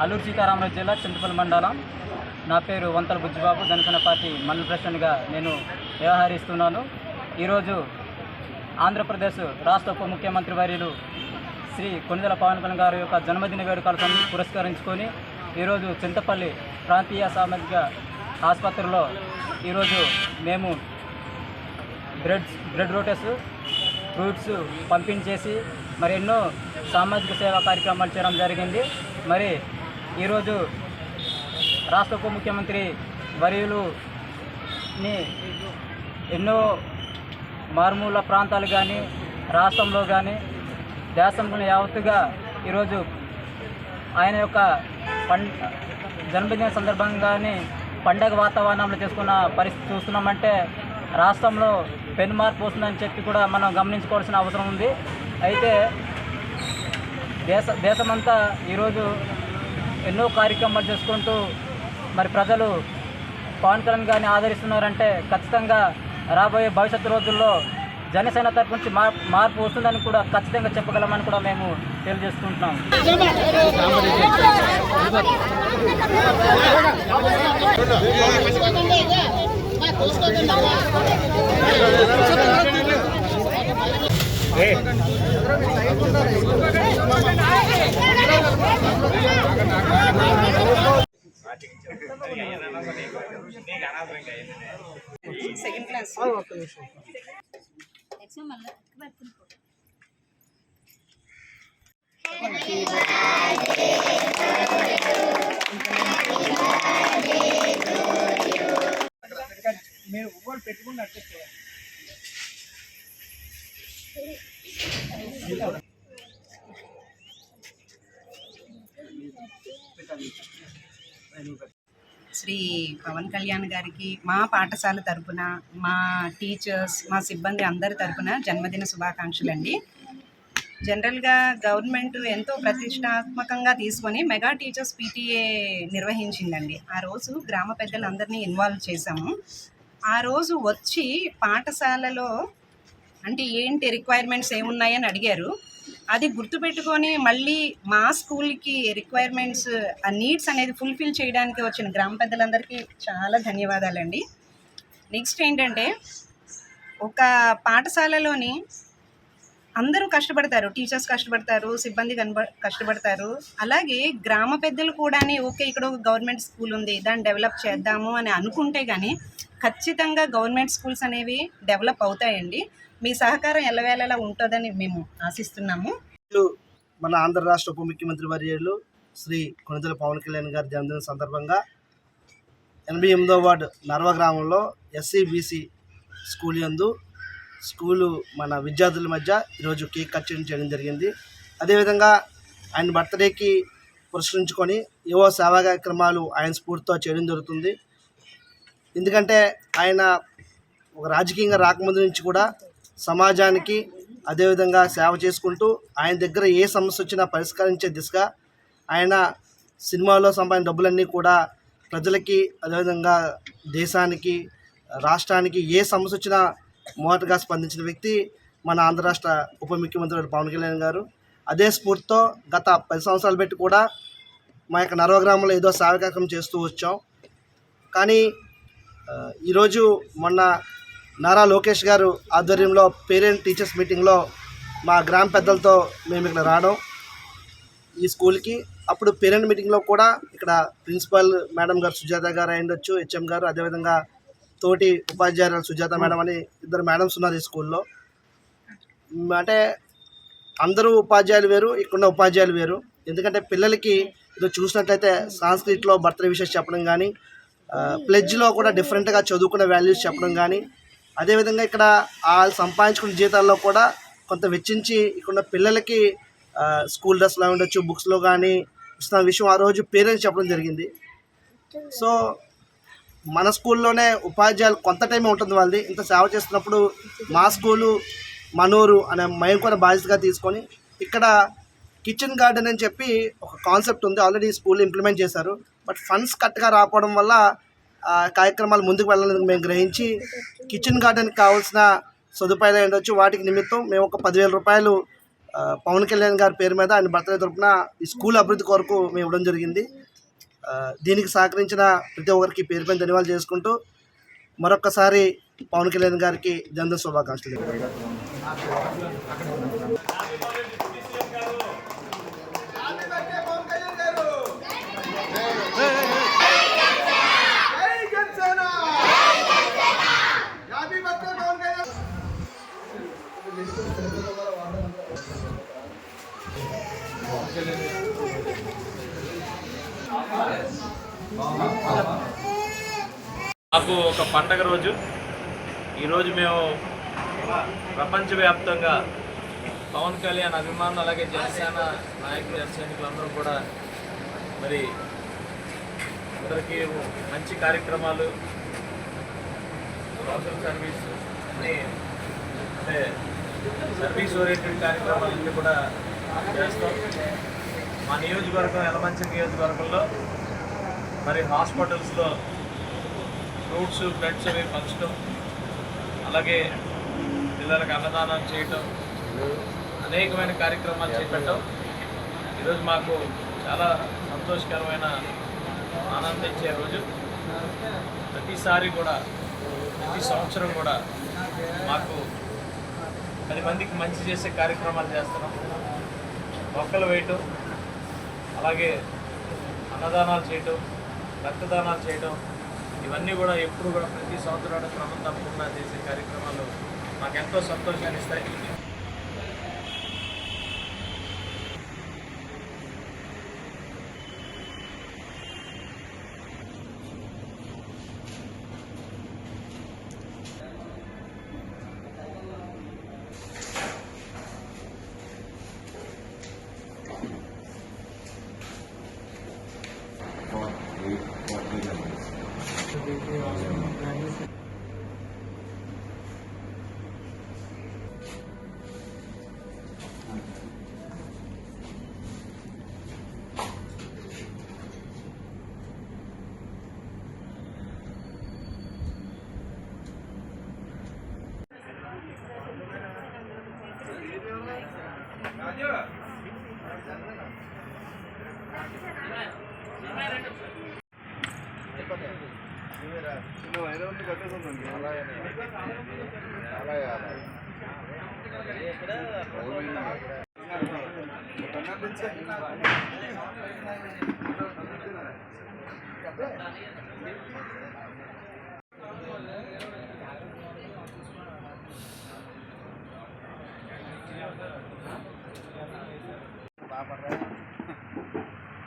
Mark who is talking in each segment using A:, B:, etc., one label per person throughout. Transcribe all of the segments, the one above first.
A: అల్లూరు సీతారామరాజు జిల్లా చింతపల్లి మండలం. నా పేరు వంతల బుజ్జిబాబు. జనసేన పార్టీ మండల ప్రెసిడెంట్గా నేను వ్యవహరిస్తున్నాను. ఈరోజు ఆంధ్రప్రదేశ్ రాష్ట్ర ఉప ముఖ్యమంత్రి వర్యులు శ్రీ కొణిదెల పవన్ కళ్యాణ్ గారి యొక్క జన్మదిన వేడుకలను పురస్కరించుకొని ఈరోజు చింతపల్లి ప్రాంతీయ సామాజిక ఆసుపత్రిలో ఈరోజు మేము బ్రెడ్ రోటెస్, ఫ్రూట్స్ పంపించేసి మరి ఎన్నో సామాజిక సేవా కార్యక్రమాలు చేయడం జరిగింది. మరి ఈరోజు రాష్ట్ర ఉప ముఖ్యమంత్రి వర్యులుని ఎన్నో మారుమూల ప్రాంతాలు కానీ రాష్ట్రంలో కానీ దేశంలో యావత్తుగా ఈరోజు ఆయన యొక్క జన్మదిన సందర్భంగానే పండగ వాతావరణంలో చేసుకున్న పరిస్థితి చూస్తున్నామంటే రాష్ట్రంలో పెను మార్పు వస్తుందని చెప్పి కూడా మనం గమనించుకోవాల్సిన అవసరం ఉంది. అయితే దేశమంతా ఈరోజు ఎన్నో కార్యక్రమాలు చేసుకుంటూ మరి ప్రజలు పవన్ కళ్యాణ్ గారిని ఆదరిస్తున్నారంటే ఖచ్చితంగా రాబోయే భవిష్యత్తు రోజుల్లో జనసేన తరపు నుంచి మార్పు వస్తుందని కూడా ఖచ్చితంగా చెప్పగలమని కూడా మేము తెలియజేసుకుంటున్నాం.
B: సెకండ్ క్లాస్
C: మీరు ఒక్కరు పెట్టుకున్నట్టు
B: శ్రీ పవన్ కళ్యాణ్ గారికి మా పాఠశాల తరపున, మా టీచర్స్, మా సిబ్బంది అందరి తరపున జన్మదిన శుభాకాంక్షలండి. జనరల్గా గవర్నమెంట్ ఎంతో ప్రతిష్టాత్మకంగా తీసుకొని మెగా టీచర్స్ పీటీఏ నిర్వహించిందండి. ఆ రోజు గ్రామ పెద్దలందరినీ ఇన్వాల్వ్ చేశాము. ఆ రోజు వచ్చి పాఠశాలలో అంటే ఏంటి రిక్వైర్మెంట్స్ ఏమున్నాయని అడిగారు. అది గుర్తుపెట్టుకొని మళ్ళీ మా స్కూల్కి రిక్వైర్మెంట్స్, ఆ నీడ్స్ అనేది ఫుల్ఫిల్ చేయడానికి వచ్చిన గ్రామ పెద్దలందరికీ చాలా ధన్యవాదాలండి. నెక్స్ట్ ఏంటంటే, ఒక పాఠశాలలోని అందరూ కష్టపడతారు, టీచర్స్ కష్టపడతారు, సిబ్బంది కష్టపడతారు. అలాగే గ్రామ పెద్దలు కూడా ఓకే ఇక్కడ ఒక గవర్నమెంట్ స్కూల్ ఉంది, దాన్ని డెవలప్ చేద్దాము అని అనుకుంటే కానీ ఖచ్చితంగా గవర్నమెంట్ స్కూల్స్ అనేవి డెవలప్ అవుతాయండి. మీ సహకారం ఎల్లవేళలా ఉంటుందని మేము ఆశిస్తున్నాము.
C: మన ఆంధ్ర రాష్ట్ర ఉప ముఖ్యమంత్రి వర్యులు శ్రీ కొణిదెల పవన్ కళ్యాణ్ గారి జన్మదిన సందర్భంగా 88వ వార్డు నర్వ గ్రామంలో SCBC స్కూల్ యందు స్కూలు మన విద్యార్థుల మధ్య ఈరోజు కేక్ కట్ చేయడం జరిగింది. అదేవిధంగా ఆయన బర్త్డేకి పురస్కరించుకొని ఏవో సేవా కార్యక్రమాలు ఆయన స్ఫూర్తితో చేయడం జరుగుతుంది. ఎందుకంటే ఆయన ఒక రాజకీయంగా రాకముందు నుంచి కూడా సమాజానికి అదేవిధంగా సేవ చేసుకుంటూ ఆయన దగ్గర ఏ సమస్య వచ్చినా పరిష్కరించే దిశగా ఆయన సినిమాలో సంపాదించిన డబ్బులన్నీ కూడా ప్రజలకి అదేవిధంగా దేశానికి, రాష్ట్రానికి ఏ సమస్య వచ్చినా మొదటగా స్పందించిన వ్యక్తి మన ఆంధ్ర రాష్ట్ర ఉప ముఖ్యమంత్రి పవన్ కళ్యాణ్ గారు. అదే స్ఫూర్తితో గత 10 సంవత్సరాలు పెట్టి కూడా మా యొక్క నర్వ గ్రామంలో ఏదో సేవ కార్యక్రమం చేస్తూ వచ్చాం. కానీ ఈరోజు మొన్న నారా లోకేష్ గారు ఆధ్వర్యంలో పేరెంట్ టీచర్స్ మీటింగ్లో మా గ్రామ పెద్దలతో మేము ఇక్కడ రావడం ఈ స్కూల్కి. అప్పుడు పేరెంట్ మీటింగ్లో కూడా ఇక్కడ ప్రిన్సిపల్ మేడం గారు సుజాత గారు అయ్యుండొచ్చు, HM గారు, అదేవిధంగా తోటి ఉపాధ్యాయురాలు సుజాత మేడం అని 2 మేడమ్స్ ఉన్నారు ఈ స్కూల్లో. అంటే అందరూ ఉపాధ్యాయులు వేరు, ఇక్కడున్న ఉపాధ్యాయులు వేరు. ఎందుకంటే పిల్లలకి ఇది చూసినట్లయితే సాంస్క్రిట్లో బర్త్డే విషెస్ చెప్పడం కానీ, ప్లెడ్జ్లో కూడా డిఫరెంట్గా చదువుకునే వాల్యూస్ చెప్పడం కానీ, అదేవిధంగా ఇక్కడ వాళ్ళు సంపాదించుకున్న జీతాల్లో కూడా కొంత వెచ్చించి ఇక్కడ పిల్లలకి స్కూల్ డ్రెస్లో ఉండొచ్చు, బుక్స్లో కానీ ఇస్తున్న విషయం ఆ రోజు పేరెంట్స్ చెప్పడం జరిగింది. సో మన స్కూల్లోనే ఉపాధ్యాయులు కొంత టైమే ఉంటుంది వాళ్ళది. ఇంత సేవ చేస్తున్నప్పుడు మా స్కూలు మనూరు అనే మేము కూడా బాధ్యతగా తీసుకొని ఇక్కడ కిచెన్ గార్డెన్ అని చెప్పి ఒక కాన్సెప్ట్ ఉంది, ఆల్రెడీ స్కూల్ ఇంప్లిమెంట్ చేశారు. బట్ ఫండ్స్ కరెక్ట్గా రాకపోవడం వల్ల కార్యక్రమాలు ముందుకు వెళ్ళాలని మేము గ్రహించి కిచెన్ గార్డెన్కి కావాల్సిన సదుపాయాలు ఉండొచ్చు వాటికి నిమిత్తం మేము ఒక 10,000 రూపాయలు పవన్ కళ్యాణ్ గారి పేరు మీద ఆయన బర్త్డే తరపున ఈ స్కూల్ అభివృద్ధి కొరకు మేము ఇవ్వడం జరిగింది. దీనికి సహకరించిన ప్రతి ఒక్కరికి పేరు పైన ధన్యవాదాలు చేసుకుంటూ మరొక్కసారి పవన్ కళ్యాణ్ గారికి జన్మదిన శుభాకాంక్షలు.
D: మాకు ఒక పండగ రోజు. ఈరోజు మేము ప్రపంచవ్యాప్తంగా పవన్ కళ్యాణ్ అభిమానులు అలాగే జనసేన నాయకులు జనసైనికులందరూ కూడా మరి అందరికీ మంచి కార్యక్రమాలు సోషల్ సర్వీస్ అని అంటే సర్వీస్ ఓరియంటెడ్ కార్యక్రమాలన్నీ కూడా చేస్తాం. మా నియోజకవర్గం యలమంచిలి నియోజకవర్గంలో మరి హాస్పిటల్స్లో ఫ్రూట్స్ బ్లడ్స్ అవి పంచడం, అలాగే పిల్లలకు అన్నదానం చేయటం, అనేకమైన కార్యక్రమాలు చేపట్టాం. ఈరోజు మాకు చాలా సంతోషకరమైన ఆనందం ఇచ్చే రోజు. ప్రతిసారి కూడా ప్రతి సంవత్సరం కూడా మాకు 10 మందికి మంచి చేసే కార్యక్రమాలు చేస్తున్నాం. మొక్కలు వేయటం, అలాగే అన్నదానాలు చేయటం, రక్తదానాలు చేయటం, ఇవన్నీ కూడా ఎప్పుడు కూడా ప్రతి సంవత్సరాన్ని క్రమం తప్పకుండా చేసే కార్యక్రమాలు మాకు ఎంతో సంతోషాన్ని ఇస్తాయి.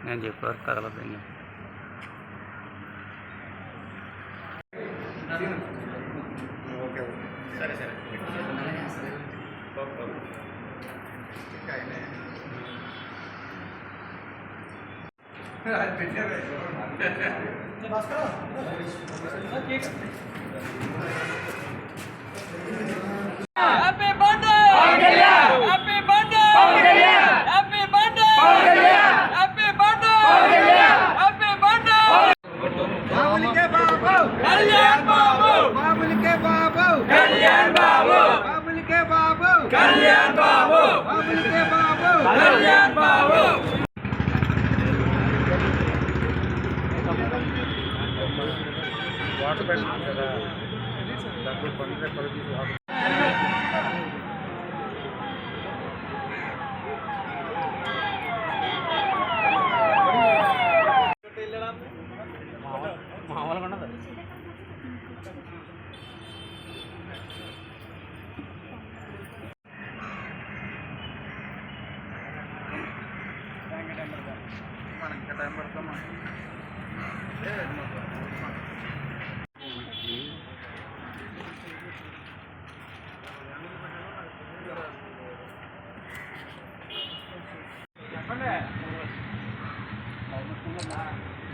A: నేను చెప్పారు కదలదు.
D: సరే సరే
E: Happy birthday! Happy birthday! Happy birthday! Happy birthday! Happy birthday!
C: బాబులకే బాబు
E: కళ్యాణ్ బాబు!
C: బాబులకే బాబు
E: కళ్యాణ్ బాబు!
C: బాబులకే బాబు
E: కళ్యాణ్ బాబు!
C: బాబులకే బాబు
E: కళ్యాణ్ బాబు!
D: వాటర్ పెట్టుకుంటాం కదా, దాంట్లో పండుగ పరిధి వాటర్
A: మామూలుగా ఉండదు.
C: మనకి ఇంకా టైం పడతామా?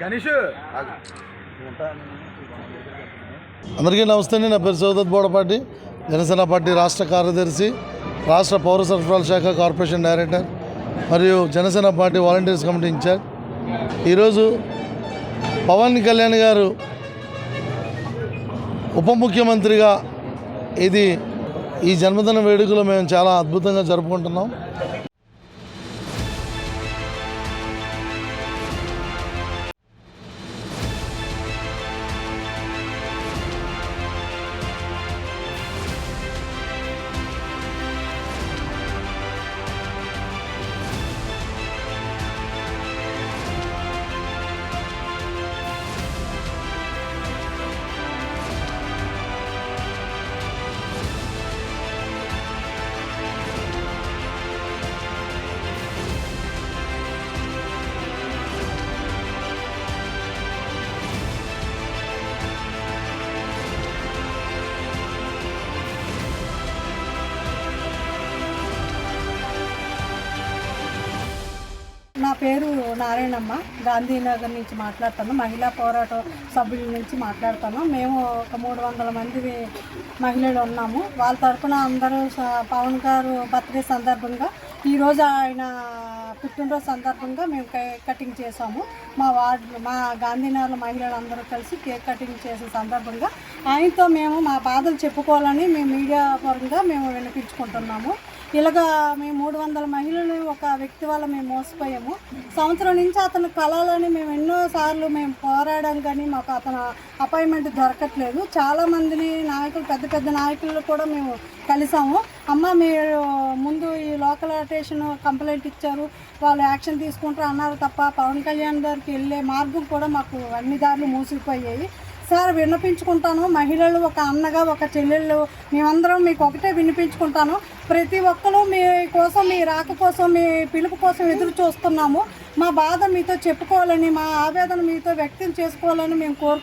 D: గణేష్
F: అందరికీ నమస్తే. నా పేరు సౌదత్ బోడపాటి, జనసేన పార్టీ రాష్ట్ర కార్యదర్శి, రాష్ట్ర పౌర సరఫరాల శాఖ కార్పొరేషన్ డైరెక్టర్ మరియు Janasena party volunteers committee incharge. ఈరోజు పవన్ కళ్యాణ్ గారు ఉప ముఖ్యమంత్రిగా ఇది ఈ జన్మదిన వేడుకలు మేము చాలా అద్భుతంగా జరుపుకుంటున్నాం.
G: నా పేరు నారాయణమ్మ, గాంధీనగర్ నుంచి మాట్లాడుతాను. మహిళా పోరాట సభ్యుల నుంచి మాట్లాడుతాను. మేము ఒక 300 మంది మహిళలు ఉన్నాము. వాళ్ళ తరఫున అందరూ పవన్ గారు బర్త్డే సందర్భంగా ఈరోజు ఆయన పుట్టినరోజు సందర్భంగా మేము కేక్ కటింగ్ చేసాము. మా గాంధీనగర్ మహిళలు అందరూ కలిసి కేక్ కటింగ్ చేసే సందర్భంగా ఆయనతో మేము మా బాధలు చెప్పుకోవాలని మేము మీడియా పరంగా మేము వినిపించుకుంటున్నాము. ఇలాగా మేము 300 మహిళలు ఒక వ్యక్తి వల్ల మేము మోసపోయాము. సంవత్సరం నుంచి అతను కలాలని మేము ఎన్నోసార్లు మేము పోరాడాం, కానీ మాకు అతను అపాయింట్మెంట్ దొరకట్లేదు. చాలామందిని నాయకులు, పెద్ద పెద్ద నాయకులు కూడా మేము కలిసాము. అమ్మ మీరు ముందు ఈ లోకల్ స్టేషన్ కంప్లైంట్ ఇచ్చారు, వాళ్ళు యాక్షన్ తీసుకుంటారు అన్నారు తప్ప పవన్ కళ్యాణ్ గారికి వెళ్ళే మార్గం కూడా మాకు అన్ని దారులు మూసిపోయాయి. సార్ విన్నపించుకుంటాను, మహిళలు ఒక అన్నగా ఒక చెల్లెళ్ళు మేమందరం మీకు ఒకటే వినిపించుకుంటాను. ప్రతి ఒక్కరూ మీ కోసం, మీ రాక కోసం, మీ పిలుపు కోసం ఎదురు చూస్తున్నాము. మా బాధ మీతో చెప్పుకోవాలని, మా ఆవేదన మీతో వ్యక్తం చేసుకోవాలని మేము